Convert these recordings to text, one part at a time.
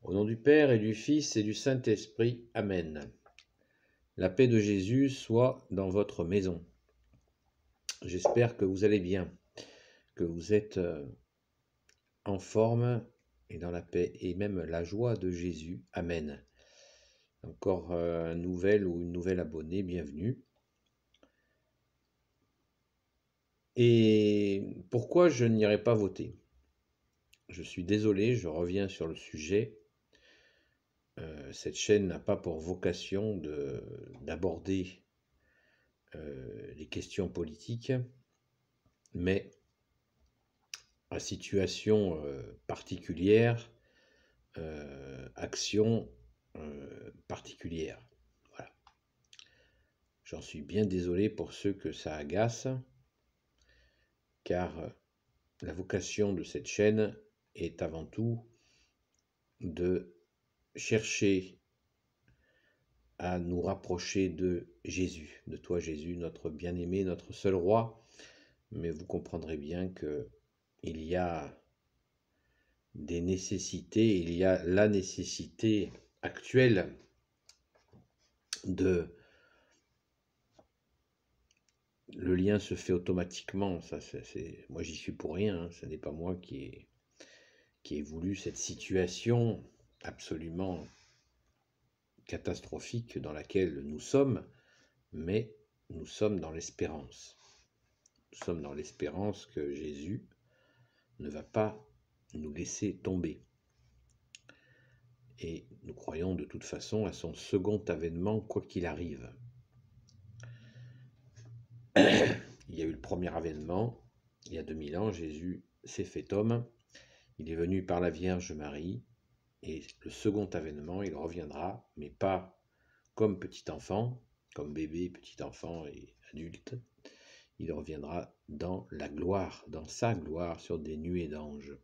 Au nom du Père et du Fils et du Saint-Esprit. Amen. La paix de Jésus soit dans votre maison. J'espère que vous allez bien, que vous êtes en forme et dans la paix et même la joie de Jésus. Amen. Encore un nouvel ou une nouvelle abonnée, bienvenue. Et pourquoi je n'irai pas voter? Je suis désolé, je reviens sur le sujet. Cette chaîne n'a pas pour vocation d'aborder les questions politiques, mais à situation particulière, action particulière. Voilà. J'en suis bien désolé pour ceux que ça agace, car la vocation de cette chaîne est avant tout de chercher à nous rapprocher de Jésus, de toi Jésus, notre bien-aimé, notre seul roi. Mais vous comprendrez bien qu'il y a des nécessités, il y a la nécessité actuelle de... Le lien se fait automatiquement, ça, moi j'y suis pour rien, hein, ce n'est pas moi qui ai voulu cette situation absolument catastrophique dans laquelle nous sommes, mais nous sommes dans l'espérance. Nous sommes dans l'espérance que Jésus ne va pas nous laisser tomber. Et nous croyons de toute façon à son second avènement, quoi qu'il arrive. Il y a eu le premier avènement, il y a 2000 ans, Jésus s'est fait homme, il est venu par la Vierge Marie, et le second avènement, il reviendra, mais pas comme petit enfant, comme bébé, petit enfant et adulte, il reviendra dans la gloire, dans sa gloire, sur des nuées d'anges.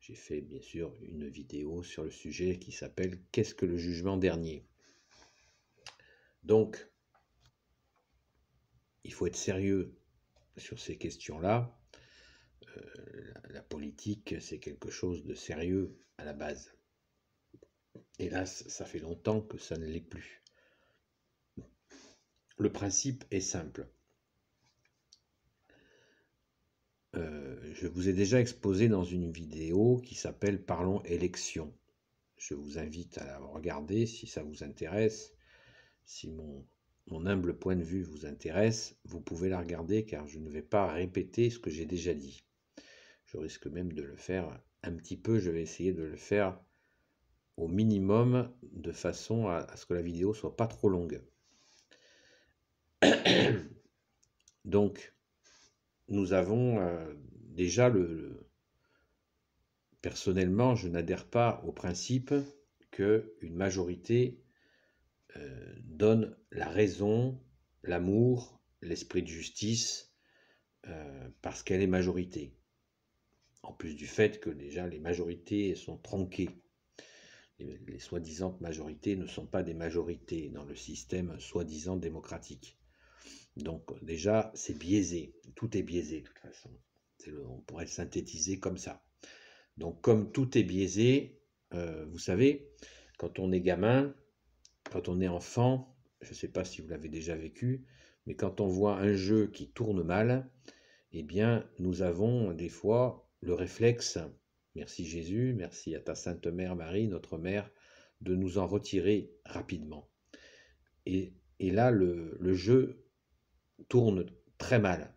J'ai fait bien sûr une vidéo sur le sujet qui s'appelle « Qu'est-ce que le jugement dernier ?» Donc, il faut être sérieux sur ces questions-là. La politique, c'est quelque chose de sérieux à la base. Hélas, ça fait longtemps que ça ne l'est plus. Le principe est simple. Je vous ai déjà exposé dans une vidéo qui s'appelle « Parlons élections ». Je vous invite à la regarder si ça vous intéresse. Si mon humble point de vue vous intéresse, vous pouvez la regarder car je ne vais pas répéter ce que j'ai déjà dit. Je risque même de le faire un petit peu, je vais essayer de le faire au minimum de façon à ce que la vidéo soit pas trop longue. Donc, nous avons déjà personnellement, je n'adhère pas au principe qu'une majorité donne la raison, l'amour, l'esprit de justice, parce qu'elle est majorité. En plus du fait que déjà les majorités sont tronquées. Les soi-disant majorités ne sont pas des majorités dans le système soi-disant démocratique. Donc déjà, c'est biaisé. Tout est biaisé de toute façon. On pourrait le synthétiser comme ça. Donc comme tout est biaisé, vous savez, quand on est gamin, quand on est enfant, je ne sais pas si vous l'avez déjà vécu, mais quand on voit un jeu qui tourne mal, eh bien, nous avons des fois le réflexe, merci Jésus, merci à ta Sainte Mère Marie, notre Mère, de nous en retirer rapidement. Et là, le jeu tourne très mal,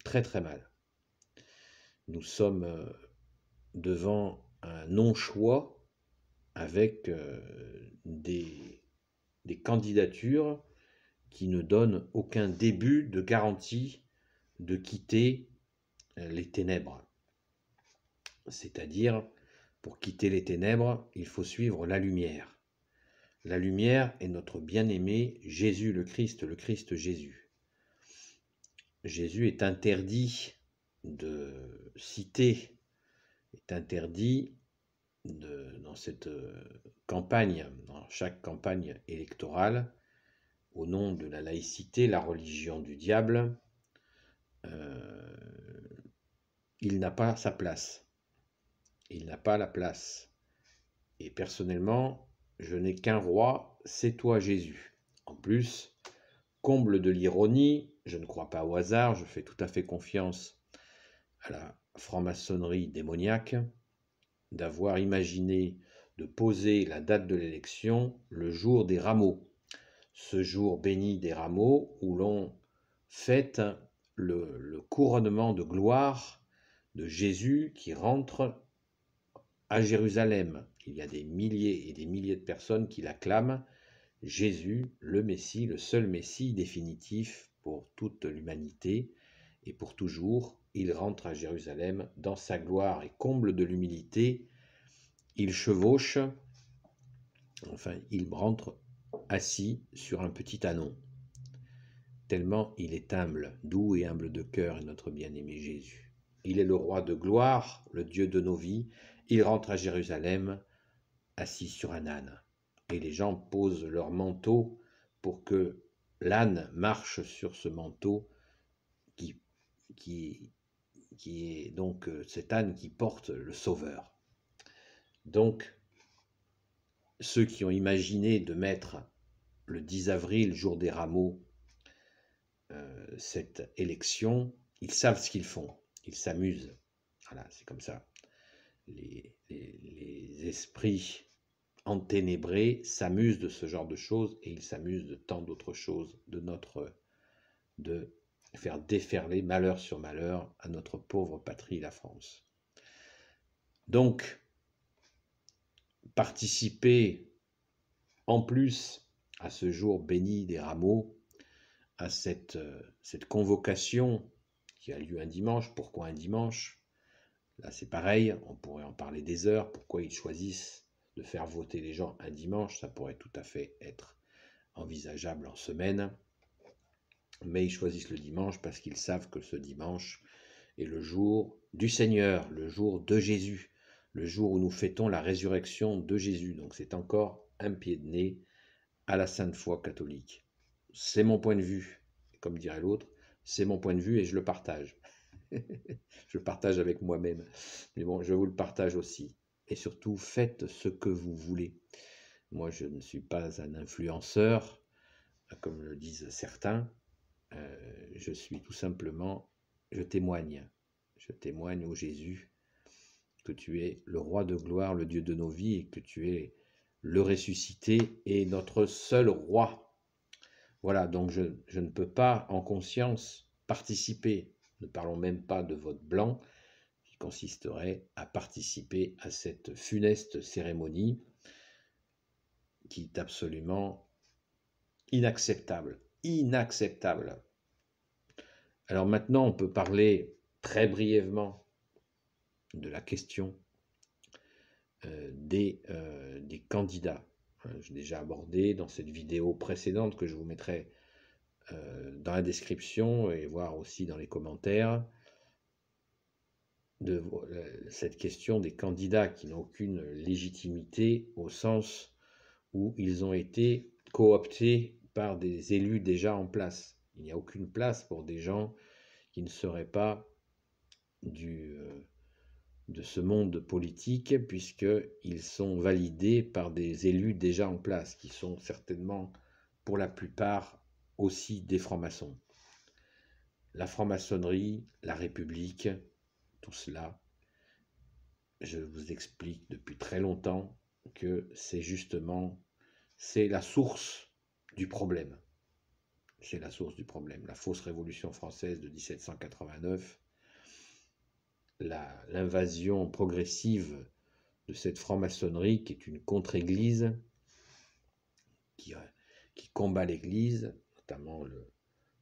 très très mal. Nous sommes devant un non-choix avec des candidatures qui ne donnent aucun début de garantie de quitter les ténèbres. C'est-à-dire, pour quitter les ténèbres, il faut suivre la lumière. La lumière est notre bien-aimé Jésus le Christ Jésus. Jésus est interdit de citer, est interdit dans cette campagne, dans chaque campagne électorale, au nom de la laïcité, la religion du diable, il n'a pas sa place. Il n'a pas la place Et personnellement, je n'ai qu'un roi, c'est toi Jésus. En plus, comble de l'ironie, je ne crois pas au hasard, je fais tout à fait confiance à la franc-maçonnerie démoniaque d'avoir imaginé de poser la date de l'élection le jour des rameaux, ce jour béni des rameaux où l'on fête le couronnement de gloire de Jésus qui rentre à Jérusalem. Il y a des milliers et des milliers de personnes qui l'acclament. Jésus, le Messie, le seul Messie définitif pour toute l'humanité et pour toujours, il rentre à Jérusalem dans sa gloire et comble de l'humilité. Il chevauche, enfin, il rentre assis sur un petit ânon. Tellement il est humble, doux et humble de cœur est notre bien-aimé Jésus. Il est le roi de gloire, le Dieu de nos vies. Il rentre à Jérusalem assis sur un âne. Et les gens posent leur manteau pour que l'âne marche sur ce manteau qui est donc cet âne qui porte le Sauveur. Donc, ceux qui ont imaginé de mettre le 10 avril, jour des rameaux, cette élection, ils savent ce qu'ils font, ils s'amusent. Voilà, c'est comme ça. Les esprits enténébrés s'amusent de ce genre de choses et ils s'amusent de tant d'autres choses, de faire déferler malheur sur malheur à notre pauvre patrie, la France. Donc, participer en plus à ce jour béni des rameaux, à cette convocation qui a lieu un dimanche. Pourquoi un dimanche? Là, c'est pareil, on pourrait en parler des heures. Pourquoi ils choisissent de faire voter les gens un dimanche? Ça pourrait tout à fait être envisageable en semaine. Mais ils choisissent le dimanche parce qu'ils savent que ce dimanche est le jour du Seigneur, le jour de Jésus, le jour où nous fêtons la résurrection de Jésus. Donc c'est encore un pied de nez à la sainte foi catholique. C'est mon point de vue, comme dirait l'autre, c'est mon point de vue et je le partage. Je le partage avec moi-même, mais bon, je vous le partage aussi. Et surtout, faites ce que vous voulez. Moi, je ne suis pas un influenceur, comme le disent certains. Je suis tout simplement, je témoigne au Jésus que tu es le roi de gloire, le Dieu de nos vies, et que tu es le ressuscité et notre seul roi. Voilà, donc je ne peux pas en conscience participer, ne parlons même pas de vote blanc, qui consisterait à participer à cette funeste cérémonie qui est absolument inacceptable. Inacceptable. Alors maintenant, on peut parler très brièvement de la question des candidats. J'ai déjà abordé dans cette vidéo précédente que je vous mettrai dans la description et voir aussi dans les commentaires de cette question des candidats qui n'ont aucune légitimité au sens où ils ont été cooptés par des élus déjà en place. Il n'y a aucune place pour des gens qui ne seraient pas de ce monde politique puisqu'ils sont validés par des élus déjà en place qui sont certainement pour la plupart aussi des francs-maçons. La franc-maçonnerie, la République, tout cela, je vous explique depuis très longtemps que c'est la source du problème. C'est la source du problème. La fausse révolution française de 1789, l'invasion progressive de cette franc-maçonnerie qui est une contre-église, qui combat l'église, notamment le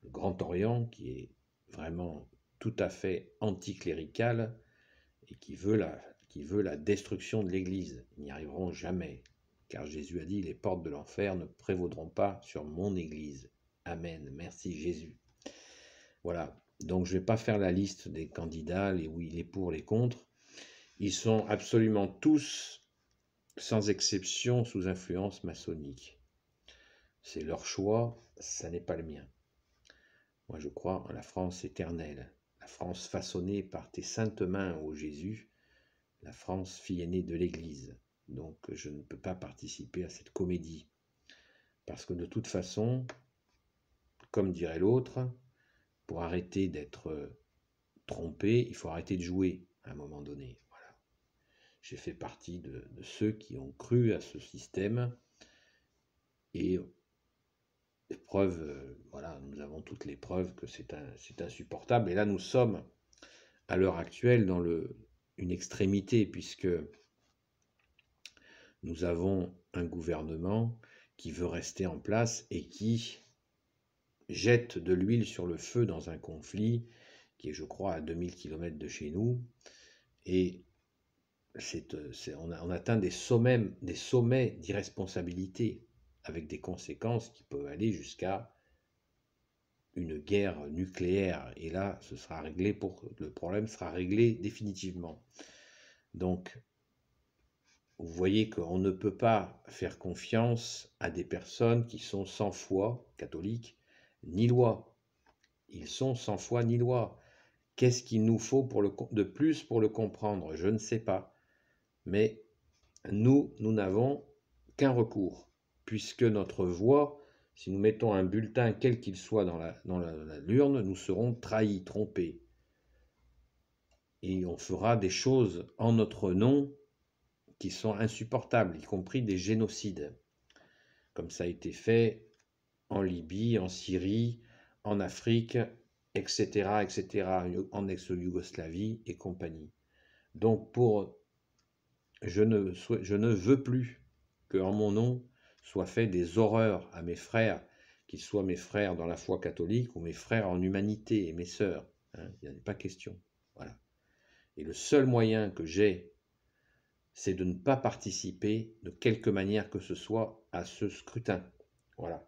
Grand Orient, qui est vraiment tout à fait anticlérical et qui veut la destruction de l'église. Ils n'y arriveront jamais, car Jésus a dit, les portes de l'enfer ne prévaudront pas sur mon église. Amen, merci Jésus. Voilà, donc je ne vais pas faire la liste des candidats, les oui, les pour, les contre. Ils sont absolument tous, sans exception, sous influence maçonnique. C'est leur choix, ça n'est pas le mien. Moi je crois en la France éternelle, la France façonnée par tes saintes mains, ô Jésus, la France fille aînée de l'Église. Donc je ne peux pas participer à cette comédie. Parce que de toute façon, comme dirait l'autre, pour arrêter d'être trompé, il faut arrêter de jouer à un moment donné. Voilà. J'ai fait partie de ceux qui ont cru à ce système et preuves, voilà, nous avons toutes les preuves que c'est insupportable. Et là, nous sommes à l'heure actuelle dans une extrémité, puisque nous avons un gouvernement qui veut rester en place et qui jette de l'huile sur le feu dans un conflit qui est, je crois, à 2000 km de chez nous. Et on atteint des sommets d'irresponsabilité, avec des conséquences qui peuvent aller jusqu'à une guerre nucléaire. Et là, le problème sera réglé définitivement. Donc, vous voyez qu'on ne peut pas faire confiance à des personnes qui sont sans foi catholique ni loi. Ils sont sans foi ni loi. Qu'est-ce qu'il nous faut de plus pour le comprendre? Je ne sais pas. Mais nous n'avons qu'un recours, puisque notre voix, si nous mettons un bulletin, quel qu'il soit, dans l'urne, nous serons trahis, trompés. Et on fera des choses en notre nom qui sont insupportables, y compris des génocides, comme ça a été fait en Libye, en Syrie, en Afrique, etc., etc., en ex-Yougoslavie et compagnie. Donc je ne veux plus qu'en mon nom soient fait des horreurs à mes frères, qu'ils soient mes frères dans la foi catholique ou mes frères en humanité et mes sœurs. Hein, il n'y en a pas question. Voilà. Et le seul moyen que j'ai, c'est de ne pas participer de quelque manière que ce soit à ce scrutin. Voilà.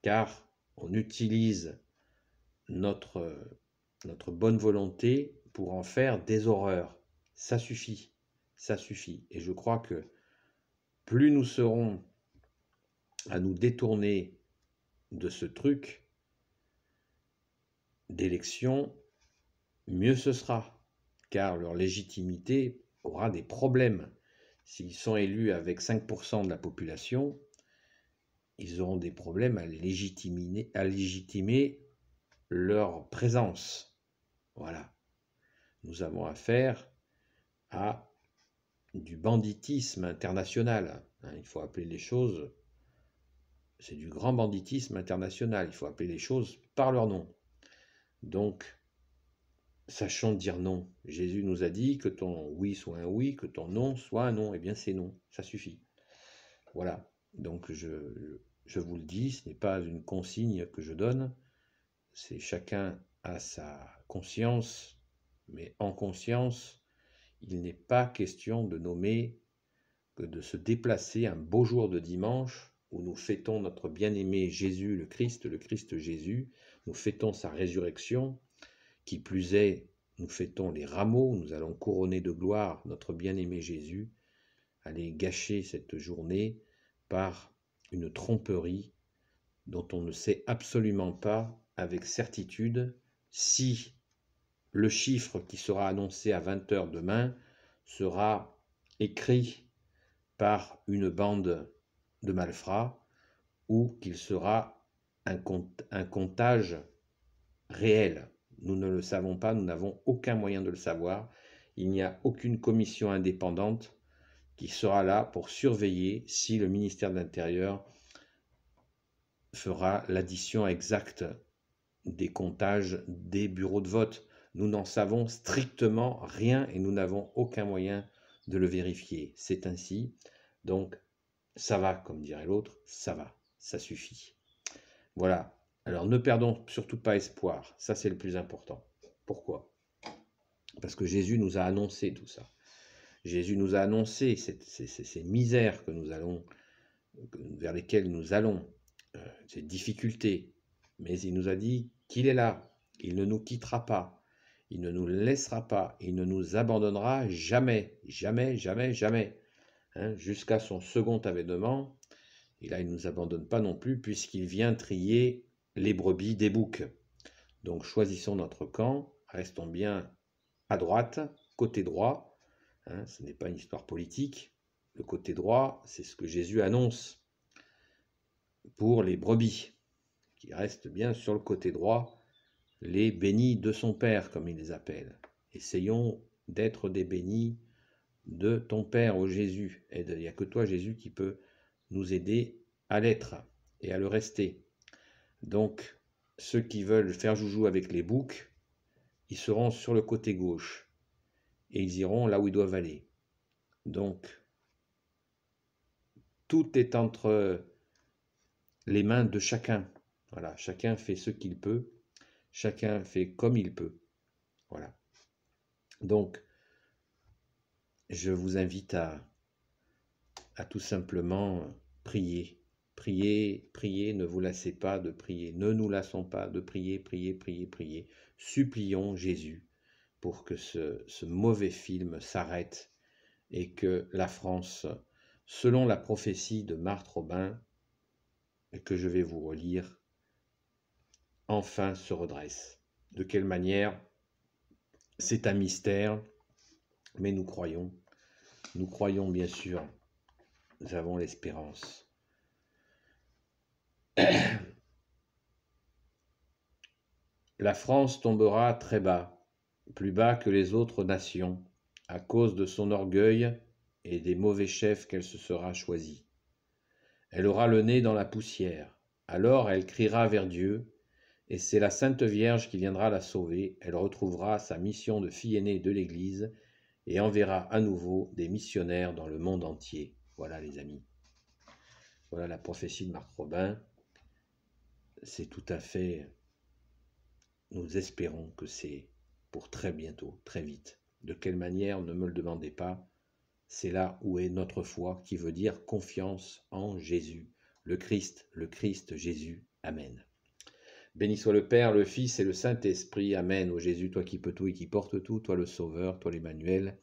Car on utilise notre bonne volonté pour en faire des horreurs. Ça suffit. Ça suffit. Et je crois que plus nous serons à nous détourner de ce truc d'élection, mieux ce sera, car leur légitimité aura des problèmes. S'ils sont élus avec 5% de la population, ils auront des problèmes à légitimer leur présence. Voilà. Nous avons affaire à du banditisme international. Il faut appeler les choses, c'est du grand banditisme international. Il faut appeler les choses par leur nom. Donc, sachons dire non. Jésus nous a dit que ton oui soit un oui, que ton non soit un non. Eh bien, c'est non. Ça suffit. Voilà. Donc, je vous le dis, ce n'est pas une consigne que je donne. C'est chacun a sa conscience, mais en conscience, il n'est pas question de nommer, que de se déplacer un beau jour de dimanche où nous fêtons notre bien-aimé Jésus, le Christ Jésus, nous fêtons sa résurrection, qui plus est, nous fêtons les rameaux, nous allons couronner de gloire notre bien-aimé Jésus, aller gâcher cette journée par une tromperie dont on ne sait absolument pas avec certitude si le chiffre qui sera annoncé à 20h demain sera écrit par une bande de malfrats ou qu'il sera un comptage réel. Nous ne le savons pas, nous n'avons aucun moyen de le savoir. Il n'y a aucune commission indépendante qui sera là pour surveiller si le ministère de l'Intérieur fera l'addition exacte des comptages des bureaux de vote. Nous n'en savons strictement rien et nous n'avons aucun moyen de le vérifier. C'est ainsi. Donc, ça va, comme dirait l'autre, ça va, ça suffit. Voilà. Alors, ne perdons surtout pas espoir. Ça, c'est le plus important. Pourquoi? Parce que Jésus nous a annoncé tout ça. Jésus nous a annoncé ces misères vers lesquelles nous allons, ces difficultés. Mais il nous a dit qu'il est là. Il ne nous quittera pas. Il ne nous laissera pas. Il ne nous abandonnera jamais. Jamais, jamais, jamais. Jusqu'à son second avènement. Et là, il ne nous abandonne pas non plus, puisqu'il vient trier les brebis des boucs. Donc, choisissons notre camp. Restons bien à droite, côté droit. Ce n'est pas une histoire politique. Le côté droit, c'est ce que Jésus annonce pour les brebis, qui restent bien sur le côté droit, les bénis de son Père, comme il les appelle. Essayons d'être des bénis de ton Père, ô Jésus. Et il n'y a que toi, Jésus, qui peut nous aider à l'être et à le rester. Donc, ceux qui veulent faire joujou avec les boucs, ils seront sur le côté gauche et ils iront là où ils doivent aller. Donc, tout est entre les mains de chacun. Voilà, chacun fait ce qu'il peut, chacun fait comme il peut. Voilà. Donc, je vous invite à tout simplement prier. Priez, priez, ne vous lassez pas de prier. Ne nous lassons pas de prier, prier, prier, prier. Supplions Jésus pour que ce mauvais film s'arrête et que la France, selon la prophétie de Marthe Robin, que je vais vous relire, enfin se redresse. De quelle manière? C'est un mystère, mais nous croyons bien sûr, nous avons l'espérance. La France tombera très bas, plus bas que les autres nations, à cause de son orgueil et des mauvais chefs qu'elle se sera choisis. Elle aura le nez dans la poussière. Alors elle criera vers Dieu, et c'est la Sainte Vierge qui viendra la sauver. Elle retrouvera sa mission de fille aînée de l'Église et enverra à nouveau des missionnaires dans le monde entier. Voilà les amis. Voilà la prophétie de Marthe Robin. C'est tout à fait... Nous espérons que c'est pour très bientôt, très vite. De quelle manière, ne me le demandez pas. C'est là où est notre foi, qui veut dire confiance en Jésus, le Christ Jésus. Amen. Béni soit le Père, le Fils et le Saint-Esprit. Amen. Ô Jésus, toi qui peux tout et qui portes tout, toi le Sauveur, toi l'Emmanuel,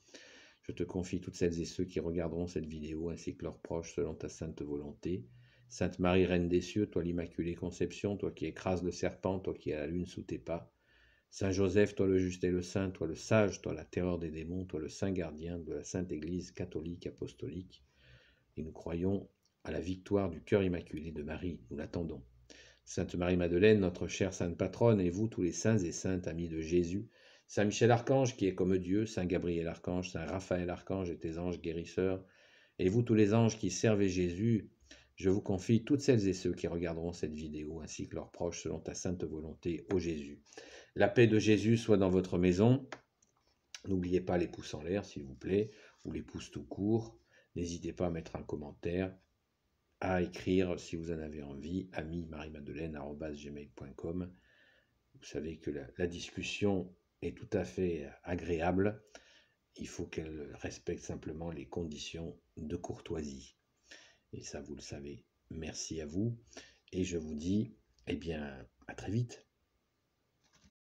je te confie toutes celles et ceux qui regarderont cette vidéo, ainsi que leurs proches, selon ta sainte volonté. Sainte Marie, Reine des cieux, toi l'Immaculée Conception, toi qui écrases le serpent, toi qui as la lune sous tes pas. Saint Joseph, toi le juste et le saint, toi le sage, toi la terreur des démons, toi le saint gardien de la Sainte Église catholique apostolique. Et nous croyons à la victoire du cœur immaculé de Marie, nous l'attendons. Sainte Marie-Madeleine, notre chère sainte patronne, et vous tous les saints et saintes amis de Jésus, Saint Michel Archange qui est comme Dieu, Saint Gabriel Archange, Saint Raphaël Archange et tes anges guérisseurs, et vous tous les anges qui servez Jésus, je vous confie toutes celles et ceux qui regarderont cette vidéo, ainsi que leurs proches, selon ta sainte volonté, ô Jésus. La paix de Jésus soit dans votre maison. N'oubliez pas les pouces en l'air, s'il vous plaît, ou les pouces tout court. N'hésitez pas à mettre un commentaire, à écrire si vous en avez envie, ami-marie-madeleine@gmail.com. Vous savez que la discussion est tout à fait agréable. Il faut qu'elle respecte simplement les conditions de courtoisie. Et ça, vous le savez. Merci à vous. Et je vous dis, eh bien, à très vite.